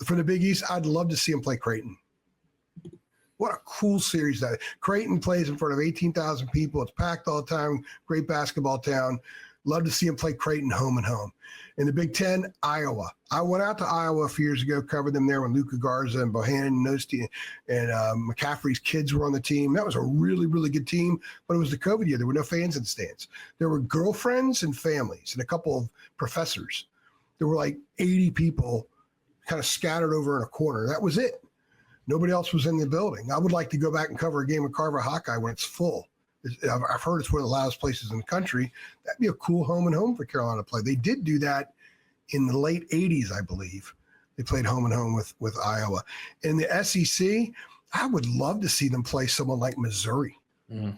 For the Big East, I'd love to see them play Creighton. What a cool series that is. Creighton plays in front of 18,000 people. It's packed all the time. Great basketball town. Love to see them play Creighton home and home. In the Big Ten, Iowa. I went out to Iowa a few years ago, covered them there when Luka Garza and Bohannon and Nosti and McCaffrey's kids were on the team. That was a really, really good team, but it was the COVID year. There were no fans in the stands. There were girlfriends and families and a couple of professors. There were like 80 people kind of scattered over in a corner. That was it. Nobody else was in the building. I would like to go back and cover a game of Carver Hawkeye when it's full. I've heard it's one of the loudest places in the country. That'd be a cool home and home for Carolina to play. They did do that in the late 80s, I believe. They played home and home with Iowa. In the SEC, I would love to see them play someone like Missouri. A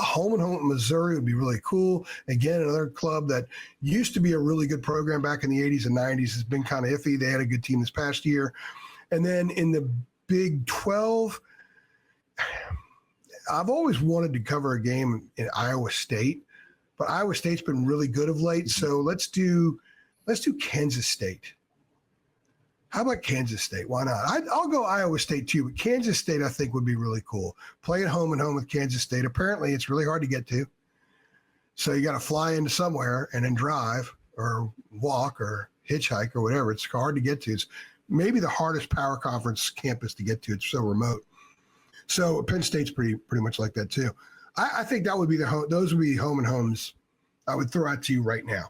home and home at Missouri would be really cool. Again, another club that used to be a really good program back in the 80s and 90s has been kind of iffy. They had a good team this past year. And then in the Big 12, I've always wanted to cover a game in Iowa State, but Iowa State's been really good of late. So let's do Kansas State. How about Kansas State? Why not? I'll go Iowa State too, but Kansas State I think would be really cool. Play at home and home with Kansas State. Apparently it's really hard to get to. So you got to fly into somewhere and then drive or walk or hitchhike or whatever. It's hard to get to. It's maybe the hardest power conference campus to get to. It's so remote. So Penn State's pretty much like that too. I think that would be those would be home and homes I would throw out to you right now.